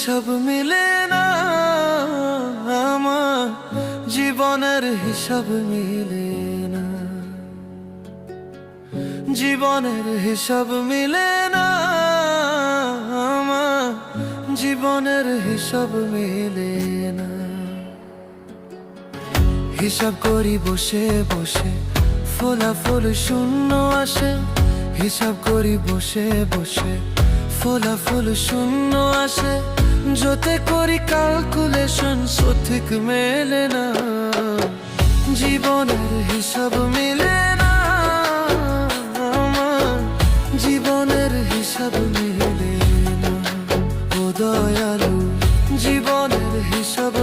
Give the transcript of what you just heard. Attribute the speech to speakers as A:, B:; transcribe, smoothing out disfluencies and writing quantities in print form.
A: হিসাব মিলে না, আমার জীবনের হিসাব মিলে না, জীবনের হিসাব মিলে না, আমার জীবনের হিসাব মিলে না। হিসাব করি বসে বসে, ফলাফল শূন্য আসে। হিসাব করি বসে বসে, ফলাফল শূন্য আসে। যতে করি ক্যালকুলেশন সঠিক মেলে না, জীবনের হিসাব মিলে না, আমার জীবনের হিসাব মিলে না। ও দয়ালু, জীবনের হিসাব